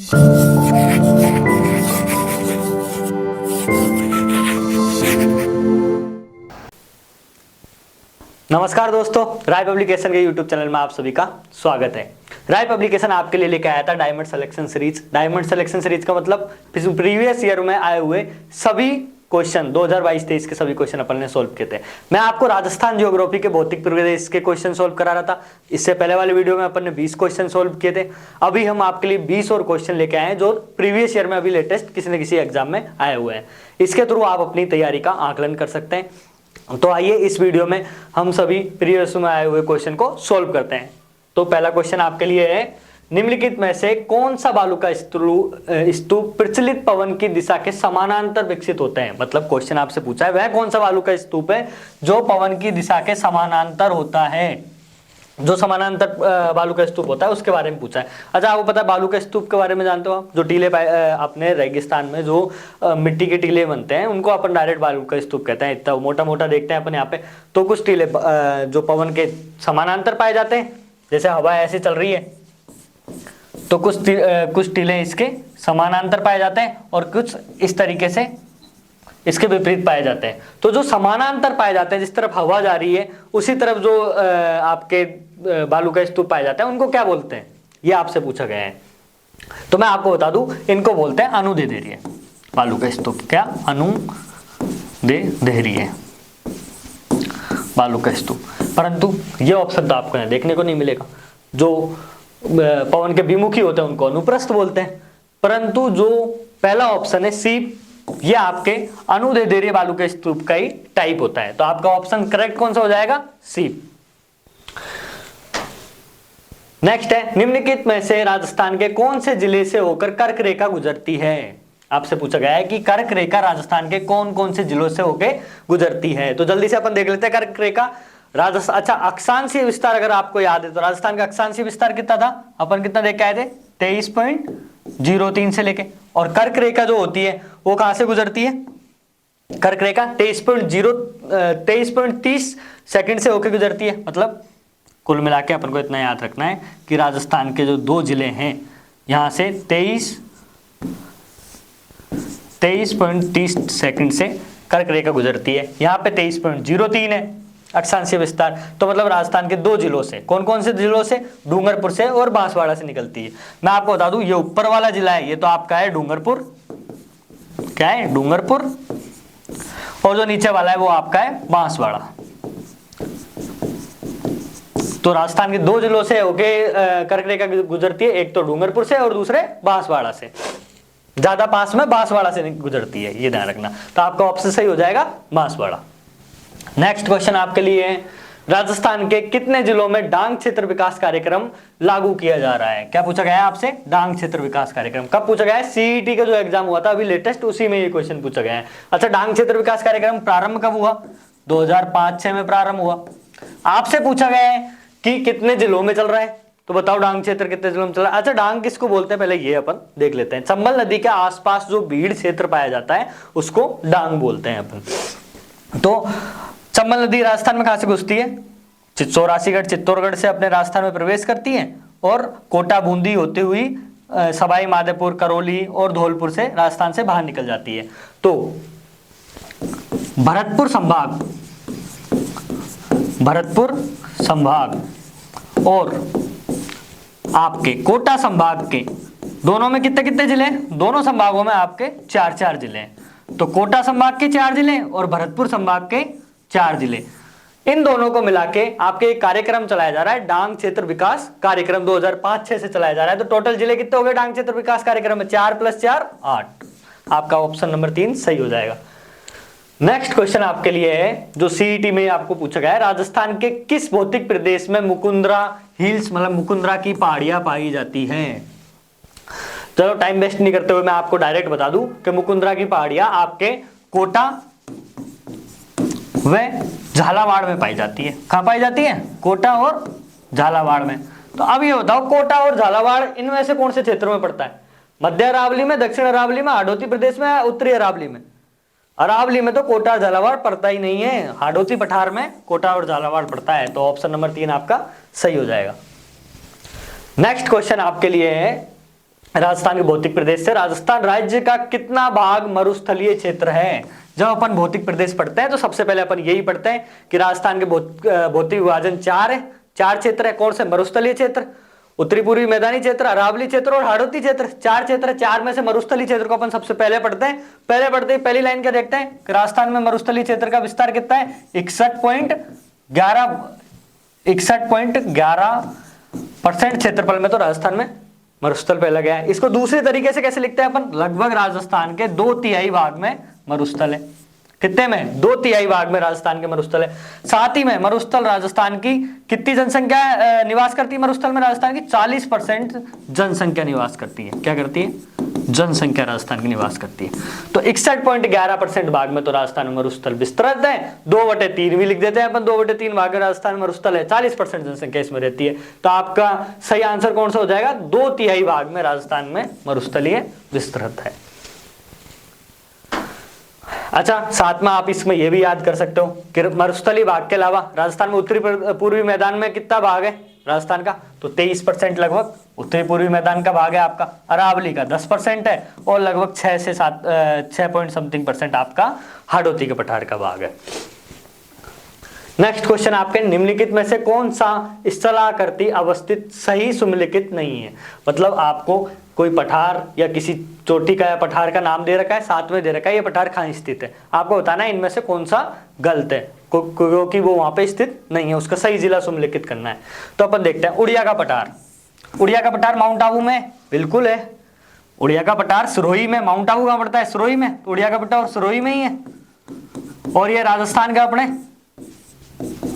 नमस्कार दोस्तों, राय पब्लिकेशन के YouTube चैनल में आप सभी का स्वागत है। राय पब्लिकेशन आपके लिए लेकर आया था diamond selection series. Diamond selection series का मतलब प्रीवियस ईयर में आए हुए सभी क्वेश्चन 2022-23 के सभी क्वेश्चन अपन ने सोल्व किए थे। मैं आपको राजस्थान ज्योग्राफी के भौतिक प्रदेश के क्वेश्चन सोल्व करा रहा था। इससे पहले वाले वीडियो में अपन ने 20 क्वेश्चन सोल्व किए थे। अभी हम आपके लिए 20 और क्वेश्चन लेके आए हैं जो प्रीवियस ईयर में अभी लेटेस्ट किसी न किसी एग्जाम में आए हुए हैं। इसके थ्रू आप अपनी तैयारी का आकलन कर सकते हैं। तो आइए इस वीडियो में हम सभी प्रीवियस में आए हुए क्वेश्चन को सोल्व करते हैं। तो पहला क्वेश्चन आपके लिए है, निम्नलिखित में से कौन सा बालू का स्तूप प्रचलित पवन की दिशा के समानांतर विकसित होते हैं। मतलब क्वेश्चन आपसे पूछा है वह कौन सा बालू का स्तूप है जो पवन की दिशा के समानांतर होता है। जो समानांतर बालू का स्तूप होता है उसके बारे में पूछा है। अच्छा, आपको पता है बालू का स्तूप के बारे में जानते हो आप? जो टीले अपने रेगिस्तान में जो मिट्टी के टीले बनते हैं उनको अपन डायरेक्ट बालू का स्तूप कहते हैं। इतना मोटा मोटा देखते हैं अपन यहाँ पे। तो कुछ टीले जो पवन के समानांतर पाए जाते हैं, जैसे हवा ऐसे चल रही है तो कुछ टीले इसके समानांतर पाए जाते हैं और कुछ इस तरीके से इसके विपरीत पाए जाते हैं। तो जो समानांतर पाए जाते हैं, जिस तरफ हवा जा रही है उसी तरफ जो आपके बालू का स्तूप पाए जाते हैं उनको क्या बोलते हैं, ये आपसे पूछा गया है। तो मैं आपको बता दूं, इनको बोलते हैं अनुदैर्ध्य बालू का स्तूप। क्या? अनुदैर्ध्य बालू का स्तूप। परंतु ये ऑप्शन तो आपको देखने को नहीं मिलेगा। जो पवन के विमुखी होते हैं उनको अनुप्रस्थ बोलते हैं, परंतु जो पहला ऑप्शन है सी, ये आपके अनुदैर्ध्य बालू के स्तूप का ही टाइप होता है। तो आपका ऑप्शन करेक्ट कौन सा हो जाएगा? सी। नेक्स्ट है, निम्नलिखित में से राजस्थान के कौन से जिले से होकर कर्क रेखा गुजरती है। आपसे पूछा गया है कि कर्क रेखा राजस्थान के कौन कौन से जिलों से होकर गुजरती है। तो जल्दी से अपन देख लेते हैं कर्क रेखा राजस्थान। अच्छा, अक्षांशीय विस्तार अगर आपको याद है तो राजस्थान का अक्षांशीय विस्तार कितना था? अपन कितना देख के आए थे? 23.03 से लेके। और कर्क रेखा जो होती है वो कहां से गुजरती है? कर्क रेखा 23.30 सेकंड से होकर गुजरती है। मतलब कुल मिला के अपन को इतना याद रखना है कि राजस्थान के जो दो जिले हैं यहां से 23.30 सेकंड से कर्क रेखा गुजरती है। यहाँ पे 23.03 है अक्षांशीय विस्तार। तो मतलब राजस्थान के दो जिलों से, कौन कौन से जिलों से? डूंगरपुर से और बांसवाड़ा से निकलती है। मैं आपको बता दूं, ये ऊपर वाला जिला है ये तो आपका है डूंगरपुर। क्या है? डूंगरपुर। और जो नीचे वाला है वो आपका है बांसवाड़ा। तो राजस्थान के दो जिलों से होके कर्क रेखा गुजरती है, एक तो डूंगरपुर से और दूसरे बांसवाड़ा से। ज्यादा पास में बांसवाड़ा से गुजरती है, ये ध्यान रखना। तो आपका ऑप्शन सही हो जाएगा बांसवाड़ा। नेक्स्ट क्वेश्चन आपके लिए है, राजस्थान के कितने जिलों में डांग क्षेत्र विकास कार्यक्रम लागू किया जा रहा है। क्या पूछा गया है आपसे? डांग क्षेत्र विकास कार्यक्रम कब पूछा गया है? सीईटी का जो एग्जाम हुआ था अभी लेटेस्ट, उसी में ये क्वेश्चन पूछा गया है। अच्छा, डांग क्षेत्र विकास कार्यक्रम प्रारंभ कब हुआ? 2005-6 में प्रारंभ हुआ। आपसे पूछा गया है कि कितने जिलों में चल रहा है, तो बताओ डांग क्षेत्र कितने जिलों में चल रहा है। अच्छा, डांग किसको बोलते हैं पहले ये अपन देख लेते हैं। चंबल नदी के आसपास जो भीड़ क्षेत्र पाया जाता है उसको डांग बोलते हैं अपन। तो चंबल नदी राजस्थान में कहां से घुसती है? चौरासीगढ़ चित्तौड़गढ़ से अपने राजस्थान में प्रवेश करती है और कोटा बूंदी होते हुई सवाई माधोपुर, करौली और धौलपुर से राजस्थान से बाहर निकल जाती है। तो भरतपुर संभाग और आपके कोटा संभाग के दोनों में कितने कितने जिले हैं? दोनों संभागों में आपके 4-4 जिले हैं। तो कोटा संभाग के 4 जिले और भरतपुर संभाग के 4 जिले, इन दोनों को मिला के आपके एक कार्यक्रम चलाया जा रहा है, डांग क्षेत्र विकास कार्यक्रम 2005-6 से चलाया जा रहा है। तो टोटल जिले कितने हो गए डांग क्षेत्र विकास कार्यक्रम में? 4 + 4 8। आपका ऑप्शन नंबर 3 सही हो जाएगा। नेक्स्ट क्वेश्चन आपके लिए है जो सीईटी में आपको पूछा गया है, राजस्थान के किस भौतिक प्रदेश में मुकुंदरा हिल्स मतलब मुकुंदरा की पहाड़ियां पाई जाती हैं। चलो टाइम वेस्ट नहीं करते हुए मैं आपको डायरेक्ट बता दूं कि मुकुंदरा की पहाड़ियां आपके कोटा व झालावाड़ में पाई जाती है। कहां पाई जाती है? कोटा और झालावाड़ में। तो अब ये बताओ कोटा और झालावाड़ इनमें से कौन से क्षेत्रों में पड़ता है? मध्य अरावली में, दक्षिण अरावली में, हाड़ौती प्रदेश में, उत्तरी अरावली में? अरावली में तो कोटा और झालावाड़ पड़ता ही नहीं है, हाड़ौती पठार में कोटा और झालावाड़ पड़ता है। तो ऑप्शन नंबर 3 आपका सही हो जाएगा। नेक्स्ट क्वेश्चन आपके लिए है, राजस्थान के भौतिक प्रदेश से राजस्थान राज्य का कितना भाग मरुस्थलीय क्षेत्र है। जब अपन भौतिक प्रदेश पढ़ते हैं तो सबसे पहले अपन यही पढ़ते हैं कि राजस्थान के भौतिक विभाजन 4 है, 4 क्षेत्र है। कौन से? मरुस्थलीय क्षेत्र, उत्तरी पूर्वी मैदानी क्षेत्र, अरावली क्षेत्र और हाड़ौती क्षेत्र। 4 क्षेत्र है, 4 में से मरुस्थलीय क्षेत्र को अपन सबसे पहले पढ़ते हैं। पहले पढ़ते ही पहली लाइन क्या देखते हैं कि राजस्थान में मरुस्थलीय क्षेत्र का विस्तार कितना है? 61.11% क्षेत्रफल में तो राजस्थान में मरुस्थल पहला गया है। इसको दूसरे तरीके से कैसे लिखते हैं अपन? लगभग राजस्थान के 2/3 भाग में मरुस्थल है। कितने में? 2/3 भाग में राजस्थान के मरुस्थल है। साथ ही में मरुस्थल राजस्थान की कितनी जनसंख्या निवास करती है? मरुस्थल में राजस्थान की 40% जनसंख्या निवास करती है। क्या करती है? जनसंख्या राजस्थान की निवास करती है। तो 61.11% भाग में तो राजस्थान में मरुस्थल विस्तृत है। 2/3 भी लिख देते हैं अपन, 2/3 भाग में राजस्थान में मरुस्थल है, 40% जनसंख्या इसमें रहती है। तो आपका सही आंसर कौन सा हो जाएगा? 2/3 भाग में राजस्थान में मरुस्थलीय विस्तृत है। अच्छा, साथ में आप इसमें यह भी याद कर सकते हो कि मरुस्थलीय भाग के अलावा राजस्थान में उत्तरी पूर्वी मैदान में कितना भाग है राजस्थान का? तो 23% लगभग उत्तरी पूर्वी मैदान का भाग है आपका। अरावली का 10% है और लगभग 6 पॉइंट समथिंग % आपका हाड़ौती के पठार का भाग है। नेक्स्ट क्वेश्चन आपके, निम्नलिखित में से कौन सा स्थलाकृति अवस्थित सही सुमेलित नहीं है? मतलब आपको कोई पठार या किसी चोटी का या पठार का नाम दे रखा है, साथ में दे रखा है ये पठार कहाँ स्थित है। आपको बताना है इनमें से कौन सा गलत है, क्योंकि वो वहां पे स्थित नहीं है, उसका सही जिला सुमेलित करना है। तो अपन देखते हैं उड़िया का पठार। उड़िया का पठार माउंट आबू में बिल्कुल है। उड़िया का पठार सिरोही में, माउंट आबू कहाँ पड़ता है? सिरोही में। तो उड़िया का पठार सिरोही में ही है। और ये राजस्थान का अपने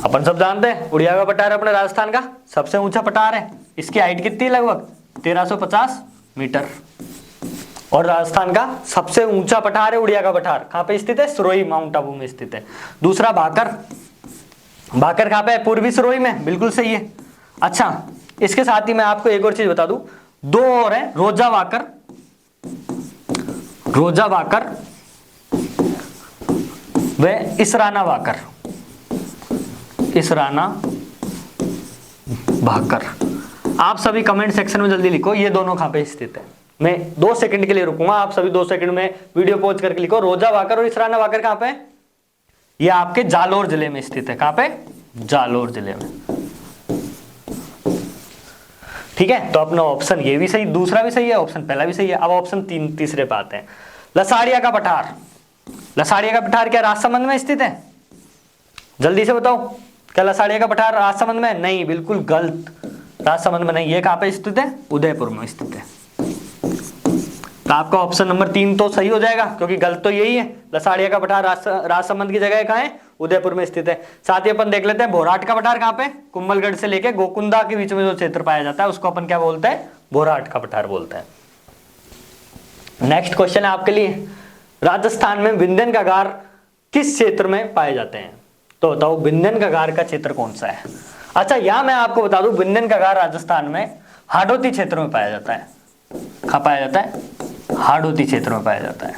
अपन सब जानते हैं उड़िया का पठार अपने राजस्थान का सबसे ऊंचा पठार है। इसकी हाइट कितनी है? लगभग 1350 मीटर। और राजस्थान का सबसे ऊंचा पठार है उड़िया का पठार। कहां पे स्थित है? सिरोही, माउंट आबू में स्थित है। दूसरा भाकर। भाकर कहां पे है? पूर्वी सिरोही में, बिल्कुल सही है। अच्छा, इसके साथ ही मैं आपको एक और चीज बता दूं, 2 और है, रोजा वाकर, रोजा वाकर व इसराना वाकर, इसराना भाकर। आप सभी कमेंट सेक्शन में जल्दी लिखो ये दोनों कहां पे स्थित है। मैं 2 सेकंड के लिए रुकूंगा, आप सभी 2 सेकंड में वीडियो पॉज करके लिखो रोजा वाकर और इसराना वाकर कहां पे? ये आपके जालोर जिले में स्थित है। कहां पे? जालोर जिले में। ठीक है, तो अपना ऑप्शन ये भी सही, दूसरा भी सही है, ऑप्शन पहला भी सही है। अब ऑप्शन तीसरे पे आते हैं। लसाड़िया का पठार। लसाड़िया का पठार क्या राजसमंद में स्थित है? जल्दी से बताओ, क्या लसाड़िया का पठार राजसमंद में? नहीं, बिल्कुल गलत, राजसमंद में नहीं। ये कहां पे स्थित है? उदयपुर में स्थित है। तो आपका ऑप्शन नंबर 3 तो सही हो जाएगा, क्योंकि गलत तो यही है। लसाड़िया का पठार राजसमंद की जगह कहां है? उदयपुर में स्थित है। साथ ही अपन देख लेते हैं भोराट का पठार कहां पे? कुंभलगढ़ से लेके गोकुंदा के बीच में जो क्षेत्र पाया जाता है उसको अपन क्या बोलते हैं? भोराट का पठार बोलते हैं। नेक्स्ट क्वेश्चन है आपके लिए, राजस्थान में विंध्यन कगार किस क्षेत्र में पाए जाते हैं? तो बताओ विंध्यन कगार का क्षेत्र कौन सा है? अच्छा, यहां मैं आपको बता दूं, विंध्यन कगार राजस्थान में हाड़ौती क्षेत्र में पाया जाता है। कहां पाया जाता है? हाड़ौती क्षेत्र में पाया जाता है।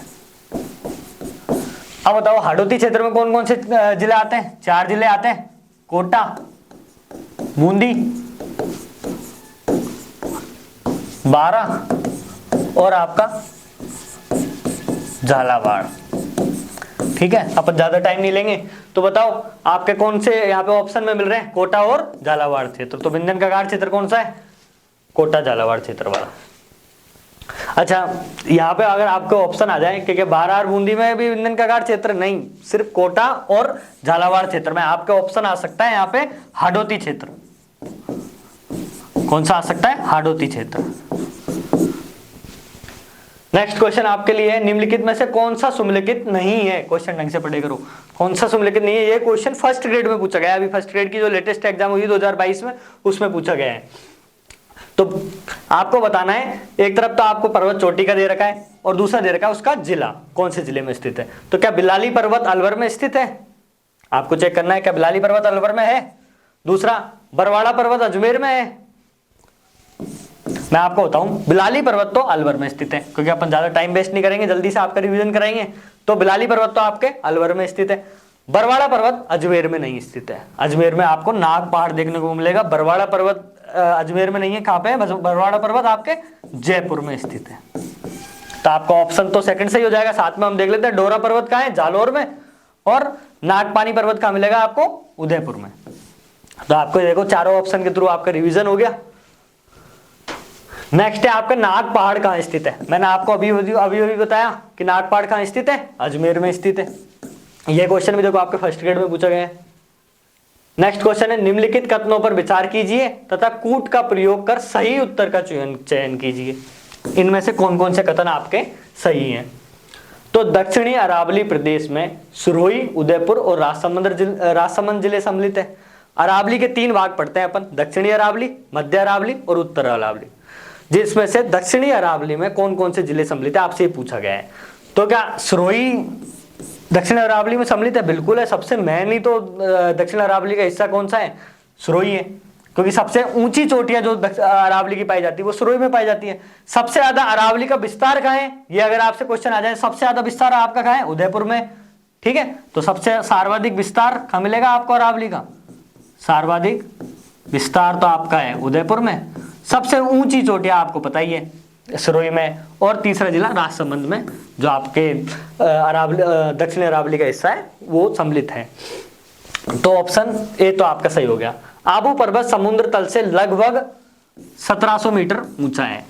अब बताओ हाड़ौती क्षेत्र में कौन कौन से जिले आते हैं? 4 जिले आते हैं, कोटा, बूंदी, बारां और आपका झालावाड़। ठीक है, अपन ज्यादा टाइम नहीं लेंगे। तो बताओ आपके कौन से यहाँ पे ऑप्शन में मिल रहे हैं? कोटा और झालावाड़ क्षेत्र। तो विंध्यन कगार क्षेत्र कौन सा है? कोटा झालावाड़ क्षेत्र वाला। अच्छा, यहाँ पे अगर आपको ऑप्शन आ जाए कि बारां और बूंदी में भी विंध्यन कगार क्षेत्र, नहीं, सिर्फ कोटा और झालावाड़ क्षेत्र में आपके ऑप्शन आ सकता है यहाँ पे हाड़ौती क्षेत्र। कौन सा आ सकता है? हाड़ौती क्षेत्र। नेक्स्ट क्वेश्चन आपके लिए है, निम्नलिखित में से कौन सा सुमेलित नहीं है? क्वेश्चन ढंग से पढ़े करो, कौन सा सुमेलित नहीं है? ये क्वेश्चन फर्स्ट ग्रेड में पूछा गया है। अभी फर्स्ट ग्रेड की जो लेटेस्ट एग्जाम हुई 2022 में, उसमें पूछा गया है। तो आपको बताना है, एक तरफ तो आपको पर्वत चोटी का दे रखा है और दूसरा दे रखा है उसका जिला, कौन से जिले में स्थित है। तो क्या बिलाली पर्वत अलवर में स्थित है? आपको चेक करना है क्या बिलाली पर्वत अलवर में है। दूसरा, बरवाड़ा पर्वत अजमेर में है। मैं आपको बताऊं, बिलाली पर्वत तो अलवर में स्थित है, क्योंकि अपन ज्यादा टाइम वेस्ट नहीं करेंगे, जल्दी से आपका रिवीजन कराएंगे। तो बिलाली पर्वत तो आपके अलवर में स्थित है। बरवाड़ा पर्वत अजमेर में नहीं स्थित है। अजमेर में आपको नाग पहाड़ देखने को मिलेगा। बरवाड़ा पर्वत अजमेर में नहीं है, कहाँ पे है? बरवाड़ा पर्वत आपके जयपुर में स्थित है। तो आपका ऑप्शन तो सेकंड सही हो जाएगा। साथ में हम देख लेते हैं डोरा पर्वत कहाँ है? जालौर में। और नागपानी पर्वत कहाँ मिलेगा आपको? उदयपुर में। तो आपको देखो चारों ऑप्शन के थ्रू आपका रिवीजन हो गया। नेक्स्ट है आपका नाग पहाड़ कहाँ स्थित है? मैंने आपको अभी बताया कि नाग पहाड़ कहाँ स्थित है? अजमेर में स्थित है। यह क्वेश्चन भी देखो आपके फर्स्ट ग्रेड में पूछा गया है। नेक्स्ट क्वेश्चन है निम्नलिखित कथनों पर विचार कीजिए तथा कूट का प्रयोग कर सही उत्तर का चयन कीजिए। इनमें से कौन कौन से कथन आपके सही हैं? तो दक्षिणी अरावली प्रदेश में सिरोही, उदयपुर और राजसमंद जिले सम्मिलित है। अरावली के 3 भाग पढ़ते हैं अपन, दक्षिणी अरावली, मध्य अरावली और उत्तर अरावली। जिसमें से दक्षिणी अरावली में कौन कौन से जिले सम्मिलित है आपसे पूछा गया है। तो क्या सिरोही दक्षिण अरावली में सम्मिलित है? बिल्कुल है। सबसे मेन ही तो दक्षिण अरावली का हिस्सा कौन सा है? सिरोही है, क्योंकि सबसे ऊंची चोटियां जो अरावली की पाई जाती है वो सिरोही में पाई जाती है। सबसे ज्यादा अरावली का विस्तार कहाँ है? ये अगर आपसे क्वेश्चन आ जाए, सबसे ज्यादा विस्तार आपका कहाँ है? उदयपुर में। ठीक है, तो सबसे सर्वाधिक विस्तार कहाँ मिलेगा आपको अरावली का? सर्वाधिक विस्तार तो आपका है उदयपुर में। सबसे ऊंची चोटियां आपको पता ही है सिरोही में। और तीसरा जिला राजसमंद में, जो आपके दक्षिण अरावली का हिस्सा है वो सम्मिलित है। तो ऑप्शन ए तो आपका सही हो गया। आबू पर्वत समुद्र तल से लगभग 1700 मीटर ऊंचा है।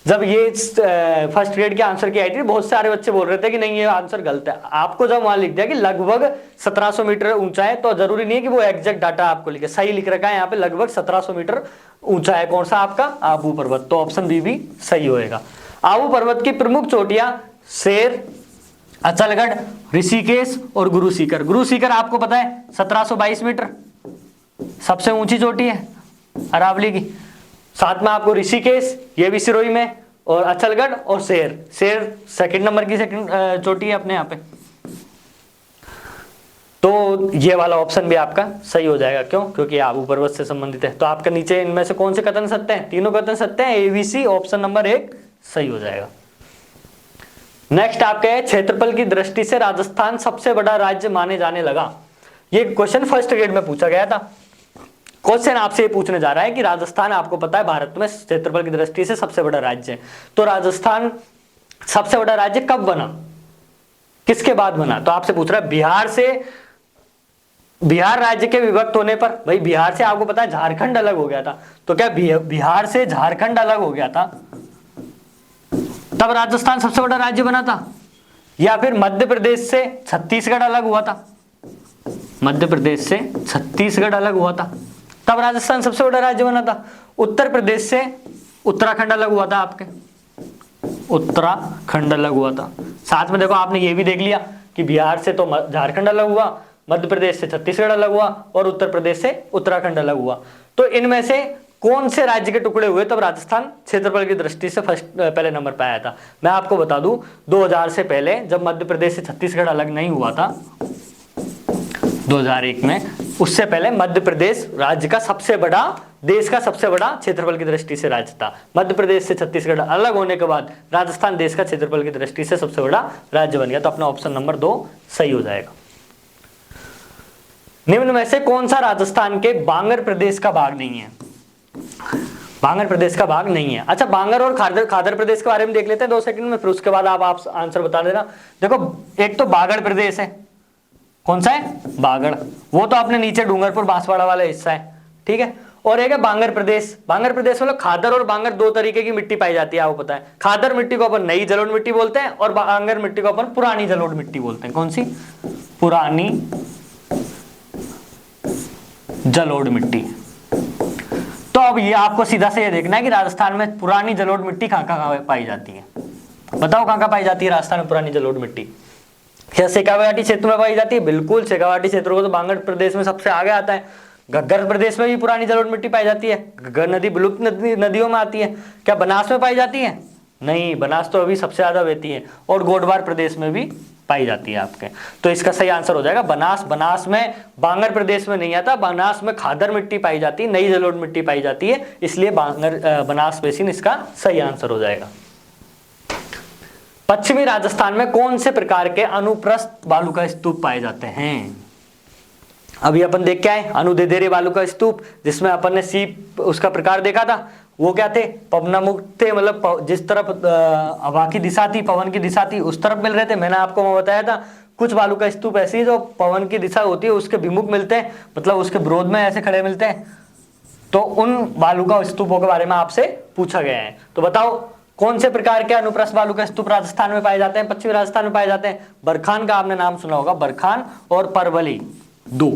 जब ये फर्स्ट ग्रेड के आंसर की आई थी, बहुत सारे बच्चे बोल रहे थे कि नहीं ये आंसर गलत है। आपको जब वहां लिख दिया कि लगभग 1700 मीटर ऊंचा है, तो जरूरी नहीं है कि वो एग्जैक्ट डाटा आपको लिखे, सही लिख रखा है यहाँ पे लगभग 1700 मीटर ऊंचा है। कौन सा आपका? आबू पर्वत। तो ऑप्शन बी भी सही होएगा। आबू पर्वत की प्रमुख चोटियां शेर, अचलगढ़, ऋषिकेश और गुरु सीकर। गुरु सीकर आपको पता है 1722 मीटर सबसे ऊंची चोटी है अरावली की। साथ में आपको ऋषिकेश, ये भी सिरोही में, और अचलगढ़ और शेर सेकंड नंबर की चोटी है अपने यहाँ पे। तो ये वाला ऑप्शन भी आपका सही हो जाएगा। क्यों? क्योंकि आबू पर्वत से संबंधित है। तो आपका नीचे इनमें से कौन से कथन सत्य हैं? तीनों कथन सत्य हैं। एबीसी ऑप्शन नंबर 1 सही हो जाएगा। नेक्स्ट आपके है क्षेत्रफल की दृष्टि से राजस्थान सबसे बड़ा राज्य माने जाने लगा। ये क्वेश्चन फर्स्ट ग्रेड में पूछा गया था। क्वेश्चन आपसे ये पूछने जा रहा है कि राजस्थान आपको पता है भारत में क्षेत्रफल की दृष्टि से सबसे बड़ा राज्य है। तो राजस्थान सबसे बड़ा राज्य कब बना, किसके बाद बना? तो आपसे पूछ रहा है बिहार राज्य के विभक्त होने पर। भाई बिहार से आपको पता है झारखंड अलग हो गया था। तो क्या बिहार से झारखंड अलग हो गया था तब राजस्थान सबसे बड़ा राज्य बना था? या फिर मध्य प्रदेश से छत्तीसगढ़ अलग हुआ था? मध्य प्रदेश से छत्तीसगढ़ अलग हुआ था तब राजस्थान सबसे बड़ा राज्य बना था। उत्तर प्रदेश से उत्तराखंड अलग हुआ था, आपके उत्तराखंड अलग हुआ था। साथ में देखो आपने ये भी देख लिया कि बिहार से तो झारखंड अलग हुआ, मध्य प्रदेश से छत्तीसगढ़ अलग हुआ और उत्तर प्रदेश से उत्तराखंड अलग हुआ। तो इनमें से कौन से राज्य के टुकड़े हुए तब राजस्थान क्षेत्रफल की दृष्टि से पहले नंबर पे आया था? मैं आपको बता दूं 2000 से पहले जब मध्य प्रदेश से छत्तीसगढ़ अलग नहीं हुआ था 2001 में, उससे पहले मध्य प्रदेश राज्य का सबसे बड़ा, देश का सबसे बड़ा क्षेत्रफल की दृष्टि से राज्य था। मध्य प्रदेश से छत्तीसगढ़ अलग होने के बाद राजस्थान देश का क्षेत्रफल की दृष्टि से सबसे बड़ा राज्य बन गया। तो अपना ऑप्शन नंबर 2 सही हो जाएगा। निम्न में से कौन सा राजस्थान के बांगर प्रदेश का भाग नहीं है? बांगर प्रदेश का भाग नहीं है। अच्छा, बांगर और खादर प्रदेश के बारे में देख लेते हैं 2 सेकंड में, फिर उसके बाद आप आंसर बता देना। देखो एक तो बागड़ प्रदेश है, कौन सा है? बागड़, वो तो अपने नीचे डूंगरपुर बांसवाड़ा वाला हिस्सा है, ठीक है। और एक है बांगर प्रदेश। बांगर प्रदेश मतलब खादर और बांगर 2 तरीके की मिट्टी पाई जाती है, आपको पता है। खादर मिट्टी को अपन नई जलोढ़ मिट्टी बोलते हैं और बांगर मिट्टी को अपन पुरानी जलोढ़ मिट्टी बोलते हैं। कौन सी? पुरानी जलोढ़ मिट्टी। तो अब ये आपको सीधा से ये देखना है कि राजस्थान में पुरानी जलोढ़ मिट्टी कहाँ कहाँ पाई जाती है। बताओ कहाँ कहाँ पाई जाती है राजस्थान में पुरानी जलोढ़ मिट्टी? क्या शेखावाटी क्षेत्र में पाई जाती है? बिल्कुल, शेखावाटी क्षेत्र को तो बांगर प्रदेश में सबसे आगे आता है। घग्गर प्रदेश में भी पुरानी जलोढ़ मिट्टी पाई जाती है। घग्गर नदी विलुप्त नदियों में आती है। क्या बनास में पाई जाती है? नहीं, बनास तो अभी सबसे ज्यादा बहती है। और गोडवार प्रदेश में भी पाई जाती है आपके। तो इसका सही आंसर हो जाएगा बनास। बनास में, बांगर प्रदेश में नहीं आता। बनास में खादर मिट्टी पाई जाती है, नई जलोढ़ मिट्टी पाई जाती है, इसलिए बनास बेसिन इसका सही आंसर हो जाएगा। पश्चिमी राजस्थान में कौन से प्रकार के अनुप्रस्थ बालू का स्तूप पाए जाते हैं? अभी अपन देख के आए अनुदेदेरे बालू का स्तूप, जिसमें अपन ने सी उसका प्रकार देखा था। वो क्या थे, पवनामुख थे, मतलब जिस तरफ हवा की दिशा थी, पवन की दिशा थी, उस तरफ मिल रहे थे। मैंने आपको बताया था कुछ बालू का स्तूप ऐसी है जो पवन की दिशा होती है उसके विमुख मिलते हैं, मतलब उसके विरोध में ऐसे खड़े मिलते हैं। तो उन बालू का स्तूपों के बारे में आपसे पूछा गया है। तो बताओ कौन से प्रकार के अनुप्रस्थ बालू का स्तूप राजस्थान में पाए जाते हैं, पश्चिमी राजस्थान में पाए जाते हैं? बरखान का आपने नाम सुना होगा, बरखान और परवली, दो।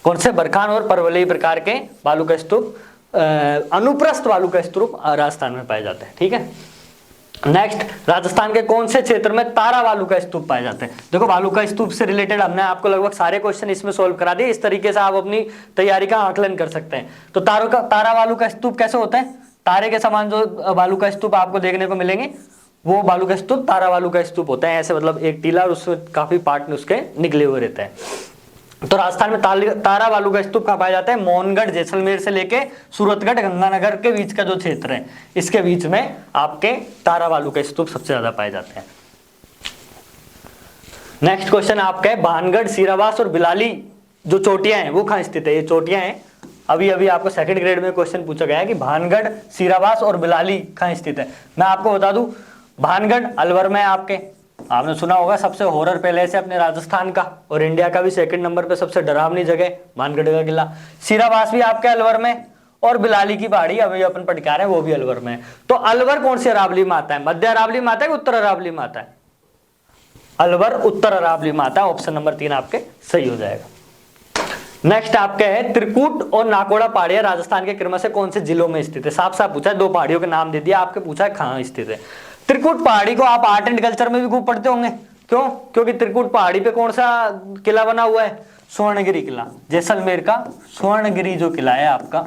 कौन से? बरखान और परवली प्रकार के बालू का स्तूप, अनुप्रस्थ बालू का स्तूप राजस्थान में पाए जाते हैं। ठीक है। नेक्स्ट, राजस्थान के कौन से क्षेत्र में तारा बालू का स्तूप पाए जाते हैं? देखो बालू का स्तूप से रिलेटेड हमने आपको लगभग सारे क्वेश्चन इसमें सोल्व करा दिए। इस तरीके से आप अपनी तैयारी का आकलन कर सकते हैं। तो तारा बालू का स्तूप कैसे होता है? तारे के समान जो बालू का स्तूप आपको देखने को मिलेंगे वो बालू का स्तूप तारा बालू का स्तूप होता है। ऐसे मतलब एक टीला और उसमें काफी पार्ट उसके निकले हुए रहते हैं। तो राजस्थान में तारा बालू का स्तूप कहाँ पाया जाता है? मोहनगढ़, जैसलमेर से लेके सूरतगढ़, गंगानगर के बीच का जो क्षेत्र है, इसके बीच में आपके तारा बालू का स्तूप सबसे ज्यादा पाए जाते हैं। नेक्स्ट क्वेश्चन आपका है, भानगढ़, सीरावास और बिलाली जो चोटियां हैं वो कहाँ स्थित है? ये चोटियां हैं, अभी अभी आपको सेकंड ग्रेड में क्वेश्चन पूछा गया है कि भानगढ़, सीरावास और बिलाली कहाँ स्थित है। मैं आपको बता दूं, भानगढ़ अलवर में आपके, आपने सुना होगा सबसे हॉरर पैलेस है अपने राजस्थान का, और इंडिया का भी सेकंड नंबर पे सबसे डरावनी जगह भानगढ़ का किला। सीरावास भी आपके अलवर में, और बिलाली की पहाड़ी अभी अपन पढ़ के आ रहे हैं वो भी अलवर में। तो अलवर कौन सी अरावली में आता है? मध्य अरावली में आता है कि उत्तर अरावली में आता है? अलवर उत्तर अरावली में आता है। ऑप्शन नंबर 3 आपके सही हो जाएगा। नेक्स्ट आपके है, त्रिकूट और नाकोड़ा पहाड़ियां राजस्थान के क्रम से कौन से जिलों में स्थित है? साफ साफ पूछा है, दो पहाड़ियों के नाम दे दिया, आपके पूछा है कहां स्थित है। त्रिकूट पहाड़ी को आप आर्ट एंड कल्चर में भी खूब पढ़ते होंगे। क्यों? क्योंकि त्रिकूट पहाड़ी पे कौन सा किला बना हुआ है? स्वर्णगिरी किला, जैसलमेर का स्वर्णगिरी जो किला है आपका,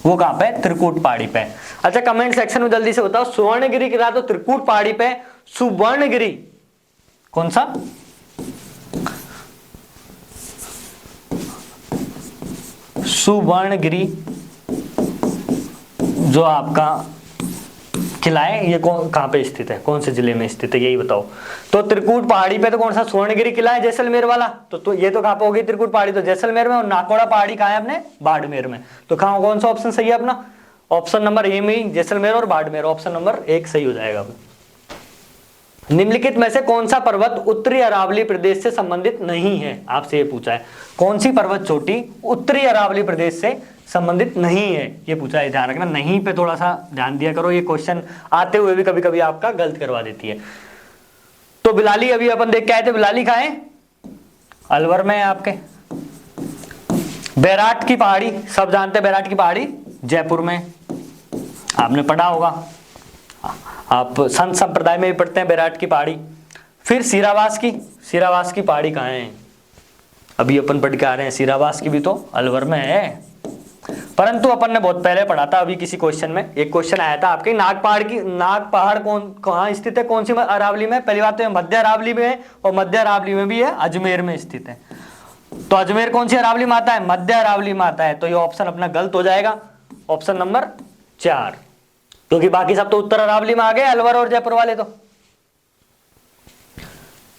वो कहां पे? त्रिकूट पहाड़ी पे। अच्छा, कमेंट सेक्शन में जल्दी से बताओ, स्वर्णगिरी किला तो त्रिकूट पहाड़ी पे, सुवर्णगिरी कौन सा? सुवर्णगिरी जो आपका किला है ये कहां पे स्थित है, कौन से जिले में स्थित है, यही बताओ। तो त्रिकूट पहाड़ी पे तो कौन सा? स्वर्णगिरी किला है, जैसलमेर वाला। तो ये तो कहां पे होगी? त्रिकूट पहाड़ी तो जैसलमेर में, और नाकोड़ा पहाड़ी कहां है अपने? बाड़मेर में। तो कहां, कौन सा ऑप्शन सही है अपना? ऑप्शन नंबर ए में जैसलमेर और बाड़मेर, ऑप्शन नंबर 1 सही हो जाएगा। निम्नलिखित में से कौन सा पर्वत उत्तरी अरावली प्रदेश से संबंधित नहीं है? आपसे ये पूछा है, कौन सी पर्वत चोटी उत्तरी अरावली प्रदेश से संबंधित नहीं है, ये पूछा है। ध्यान रखना, नहीं पे थोड़ा सा ध्यान दिया करो, ये क्वेश्चन आते हुए भी कभी कभी आपका गलत करवा देती है। तो बिलाली अभी अपन देख के आए थे, बिलाली कहाँ है? अलवर में है आपके। बैराट की पहाड़ी सब जानते हैं, बैराट की पहाड़ी जयपुर में, आपने पढ़ा होगा, आप संत संप्रदाय में भी पढ़ते हैं बैराट की पहाड़ी। फिर सीरावास की पहाड़ी कहाँ है? अभी अपन पढ़ के आ रहे हैं, सीरावास की भी तो अलवर में है, परंतु अपन ने बहुत पहले पढ़ा था। अभी किसी क्वेश्चन में एक क्वेश्चन आया था आपके, नाग पहाड़ कहाँ स्थित है, कौन सी अरावली में? पहली बात तो मध्य अरावली में है, और मध्य अरावली में भी है, अजमेर में स्थित है। तो अजमेर कौन सी अरावली में आता है? मध्य अरावली में आता है। तो ये ऑप्शन अपना गलत हो जाएगा, ऑप्शन नंबर 4, क्योंकि बाकी सब तो उत्तर अरावली में आ गए, अलवर और जयपुर वाले तो।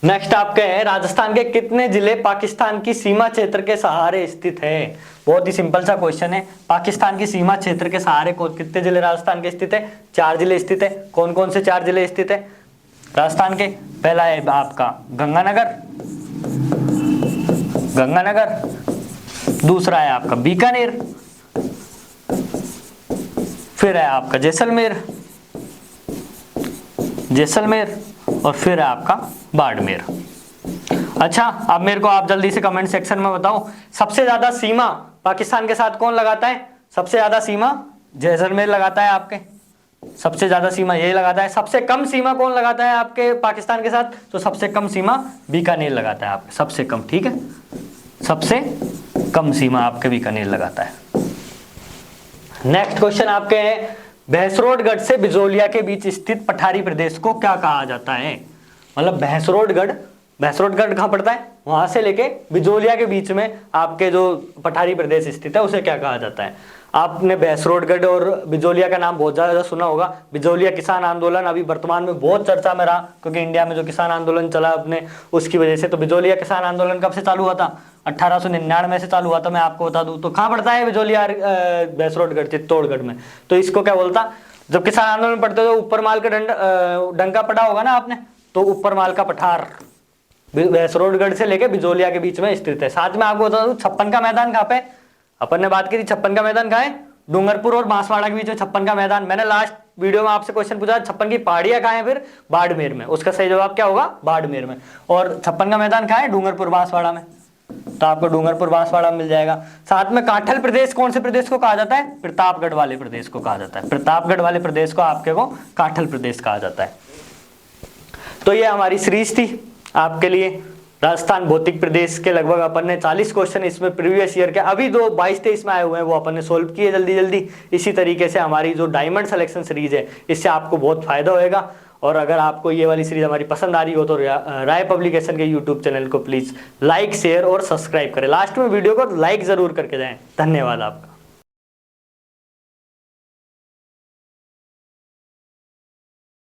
नेक्स्ट आपके हैं, राजस्थान के कितने जिले पाकिस्तान की सीमा क्षेत्र के सहारे स्थित है? बहुत ही सिंपल सा क्वेश्चन है। पाकिस्तान की सीमा क्षेत्र के सहारे कितने जिले राजस्थान के स्थित है? 4 जिले स्थित है। कौन कौन से 4 जिले स्थित है राजस्थान के? पहला है आपका गंगानगर, दूसरा है आपका बीकानेर, फिर है आपका जैसलमेर, और फिर है आपका बाड़मेर। अच्छा, अब मेरे को आप जल्दी से कमेंट सेक्शन में बताओ, सबसे ज्यादा सीमा पाकिस्तान के साथ कौन लगाता है? सबसे ज्यादा सीमा जैसलमेर लगाता है आपके, सबसे ज्यादा सीमा यही लगाता है। सबसे कम सीमा कौन लगाता है आपके पाकिस्तान के साथ? तो सबसे कम सीमा बीकानेर लगाता है आपके, सबसे कम। ठीक है, सबसे कम सीमा आपके बीकानेर लगाता है। नेक्स्ट क्वेश्चन आपके हैं, भैंसरोडगढ़ से बिजोलिया के बीच स्थित पठारी प्रदेश को क्या कहा जाता है? मतलब भैंसरोडगढ़ कहाँ पड़ता है? वहां से लेके बिजोलिया के बीच में आपके जो पठारी प्रदेश स्थित है उसे क्या कहा जाता है? आपने भैंसरोडगढ़ और बिजोलिया का नाम बहुत ज्यादा सुना होगा। बिजोलिया किसान आंदोलन अभी वर्तमान में बहुत चर्चा में रहा, क्योंकि इंडिया में जो किसान आंदोलन चला अपने उसकी वजह से। तो बिजोलिया किसान आंदोलन कब से चालू हुआ था? 1899 से चालू हुआ था, मैं आपको बता दूं। तो कहाँ पड़ता है बिजोलिया? भैंसरोडगढ़, चित्तौड़गढ़ में। तो इसको क्या बोलता, जब किसान आंदोलन पढ़ते हो ऊपर माल का डंका पढ़ा होगा ना आपने, तो ऊपर माल का पठार भैंसरोडगढ़ से लेके बिजोलिया के बीच में स्थित है। साथ में आपको बता दूं 56 का मैदान कहाँ पे? अपन ने बात की थी 56 का मैदान कहाँ है? डूंगरपुर और बांसवाड़ा के बीच में 56 का मैदान। मैंने लास्ट वीडियो में आपसे क्वेश्चन पूछा 56 की पहाड़ियां कहाँ है? फिर बाड़मेर में। उसका सही जवाब क्या होगा? बाड़मेर में। और 56 का मैदान कहाँ है? डूंगरपुर बांसवाड़ा में। तो आपको डूंगरपुर बांसवाड़ा मिल जाएगा। साथ में काठल प्रदेश कौन से प्रदेश को कहा जाता है? प्रतापगढ़ वाले प्रदेश को कहा जाता है। प्रतापगढ़ वाले प्रदेश को आपके को काठल प्रदेश कहा जाता है। तो ये हमारी सीरीज थी आपके लिए राजस्थान भौतिक प्रदेश के। लगभग अपन ने 40 क्वेश्चन इसमें प्रीवियस ईयर के अभी जो 22-23 में आए हुए हैं वो अपन ने सोल्व किए जल्दी जल्दी। इसी तरीके से हमारी जो डायमंड सिलेक्शन सीरीज है इससे आपको बहुत फायदा होएगा। और अगर आपको ये वाली सीरीज हमारी पसंद आ रही हो तो राय पब्लिकेशन के यूट्यूब चैनल को प्लीज लाइक, शेयर और सब्सक्राइब करें। लास्ट में वीडियो को लाइक जरूर करके जाएं। धन्यवाद आपका।